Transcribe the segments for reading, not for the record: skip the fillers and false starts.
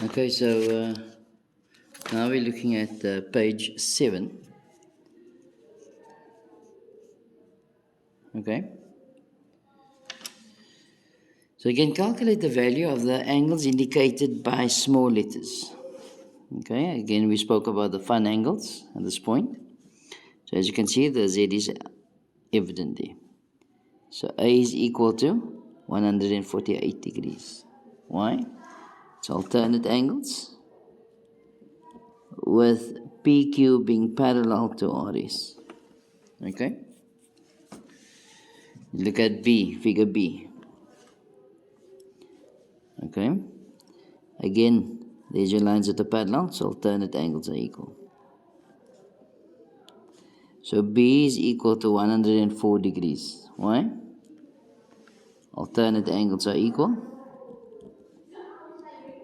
Okay, so now we're looking at page 7. Okay. So again, calculate the value of the angles indicated by small letters. Okay, again, we spoke about the fun angles at this point. So as you can see, the Z is evident there. So A is equal to 148 degrees. Why? It's alternate angles with PQ being parallel to RS. Okay? Look at B, figure B. Okay? Again, there's your lines that are parallel, so alternate angles are equal. So B is equal to 104 degrees. Why? Alternate angles are equal,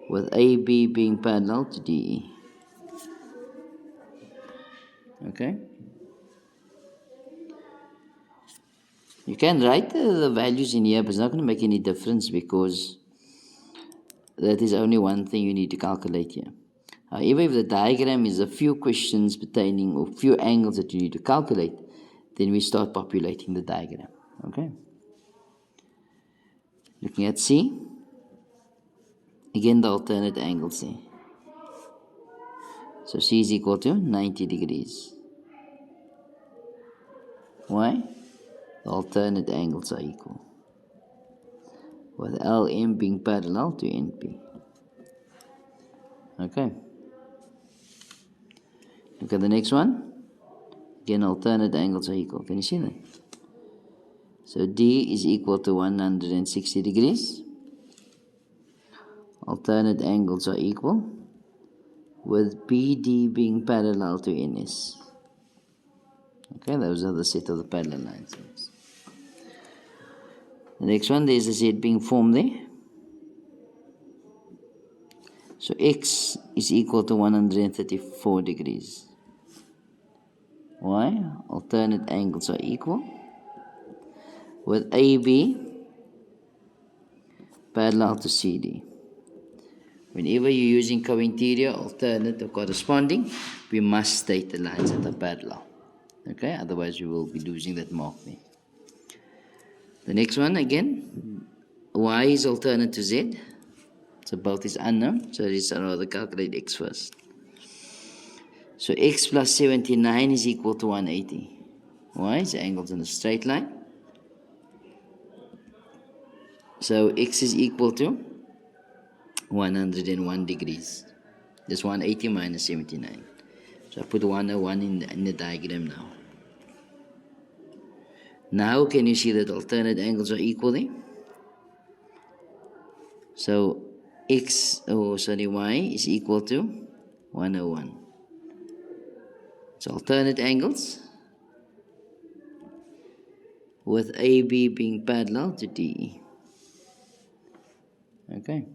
with AB being parallel to DE. Okay? You can write the values in here, but it's not going to make any difference because that is only one thing you need to calculate here. However, if the diagram is a few questions pertaining or few angles that you need to calculate, then we start populating the diagram. Okay? Looking at C, again the alternate angles there. So C is equal to 90 degrees. Why? The alternate angles are equal, with LM being parallel to NP. Okay. Look at the next one. Again, alternate angles are equal. Can you see that? So D is equal to 160 degrees. Alternate angles are equal, with BD being parallel to NS. Okay, those are the set of the parallel lines. The next one, there's a Z being formed there. So X is equal to 134 degrees. Why? Alternate angles are equal, with AB parallel to CD. Whenever you're using co-interior, alternate, or corresponding, we must state the lines that are parallel. Okay, otherwise you will be losing that mark there. The next one, again, Y is alternate to Z. So both is unknown, so let's rather calculate X first. So X plus 79 is equal to 180. Why? It's angles in a straight line. So X is equal to 101 degrees. That's 180 minus 79. So I put 101 in the diagram now. Now can you see that alternate angles are equal there? So Y is equal to 101. So alternate angles, with AB being parallel to DE. Okay.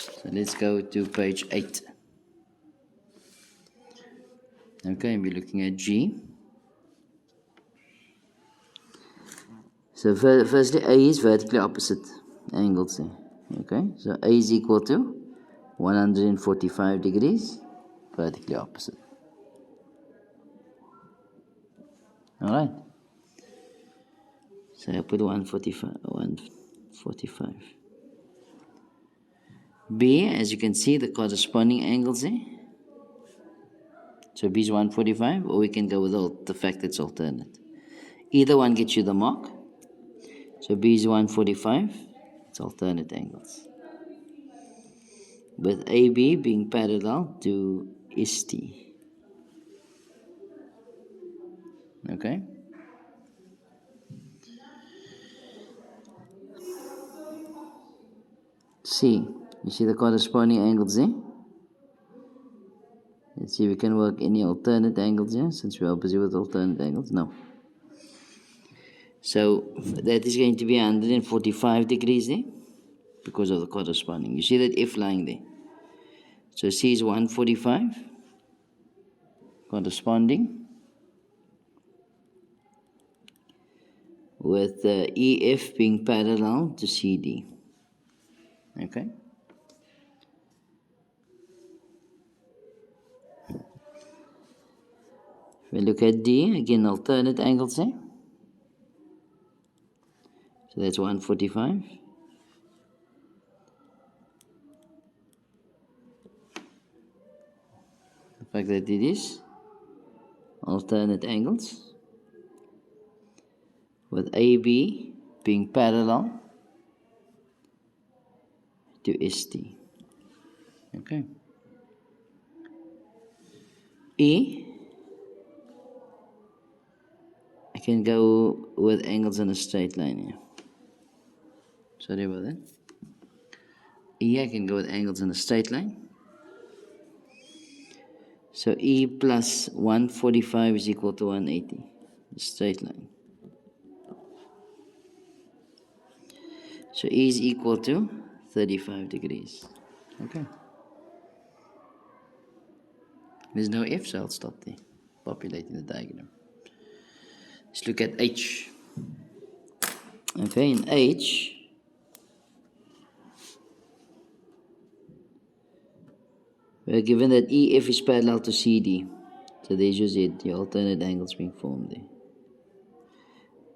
So let's go to page 8. Okay, we're looking at G. So firstly, A is vertically opposite angles there. Okay, so A is equal to 145 degrees, vertically opposite. Alright. So I put 145. B, as you can see, the corresponding angles there. So B is 145, or we can go with the fact that it's alternate. Either one gets you the mark. So B is 145, it's alternate angles, with AB being parallel to ST. Okay? C, you see the corresponding angles there? Let's see if we can work any alternate angles here, since we are busy with alternate angles. No. So that is going to be 145 degrees there, because of the corresponding. You see that F lying there. So C is 145, corresponding, with EF being parallel to CD. Okay. If we look at D, again alternate angles there. So that's 145. The fact that it is alternate angles with AB being parallel to ST. Okay. E, I can go with angles in a straight line here. Sorry about that. E, I can go with angles in a straight line. So E plus 145 is equal to 180. Straight line. So E is equal to 35 degrees. Okay. There's no F, so I'll stop there. Populating the diagram. Let's look at H. Okay, in H, we are given that EF is parallel to CD. So there's your Z, the alternate angles being formed there.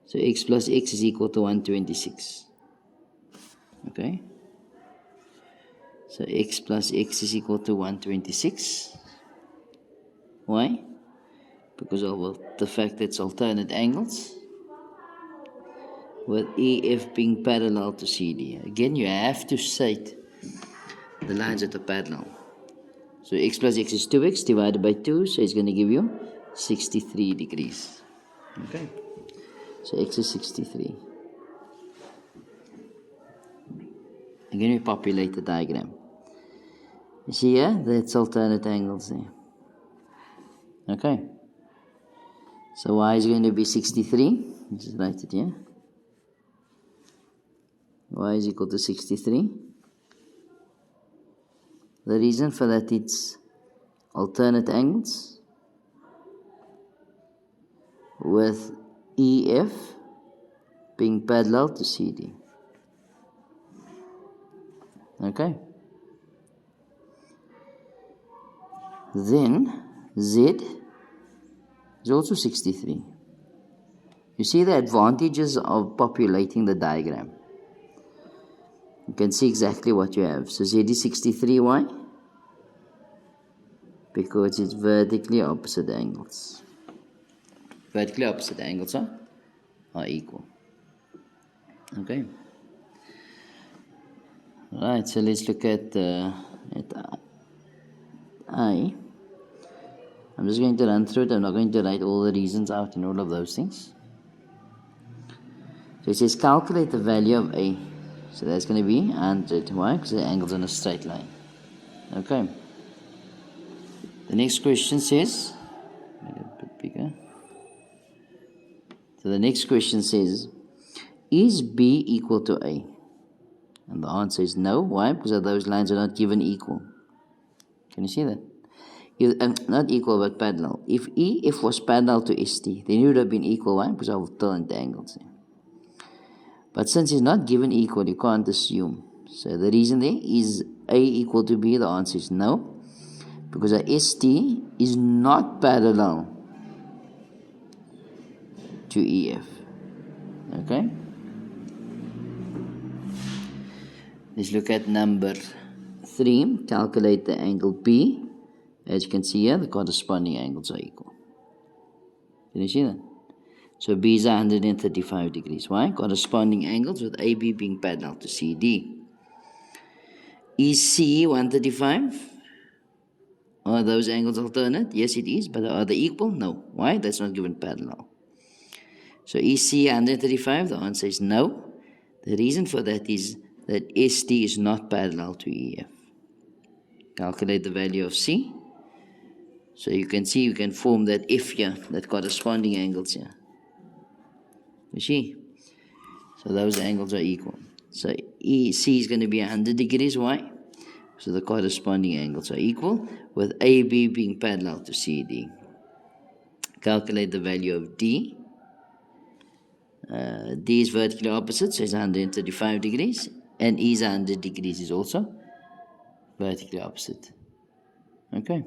So X plus X is equal to 126. Okay. So X plus X is equal to 126. Why? Because of the fact that it's alternate angles with EF being parallel to CD. Again, you have to state the lines that are parallel. So X plus X is 2X divided by 2, so it's going to give you 63 degrees. Okay. So X is 63. Again, we populate the diagram. You see here, that's alternate angles there. Okay. So Y is going to be 63. Let's just write it here. Y is equal to 63. The reason for that it's alternate angles with EF being parallel to CD. Okay. Then Z is also 63. You see the advantages of populating the diagram. You can see exactly what you have. So Z is 63. Why? Because it's vertically opposite angles. Vertically opposite angles are equal. Okay. Right, so let's look at I. I'm just going to run through it. I'm not going to write all the reasons out and all of those things. So it says calculate the value of A. So that's going to be 100. Why? Because the angle's on a straight line. Okay. The next question says, make it a bit bigger. So the next question says, is B equal to A? And the answer is no. Why? Because those lines are not given equal. Can you see that? Not equal, but parallel. If EF was parallel to ST, then it would have been equal. Why? Because I've turned the angles. But since it's not given equal, you can't assume. So the reason there is A equal to B. The answer is no, because a ST is not parallel to EF. Okay? Let's look at number 3. Calculate the angle B. As you can see here, the corresponding angles are equal. Can you see that? So B is 135 degrees. Why? Corresponding angles with AB being parallel to CD. Is C 135? Are those angles alternate? Yes, it is. But are they equal? No. Why? That's not given parallel. So is C 135? The answer is no. The reason for that is that ST is not parallel to EF. Calculate the value of C. So you can see, you can form that F here, that corresponding angles here. You see? So those angles are equal. So C is going to be 100 degrees. Why? So the corresponding angles are equal, with AB being parallel to CD. Calculate the value of D. D is vertically opposite, so it's 135 degrees, and E is 100 degrees is also vertically opposite. Okay.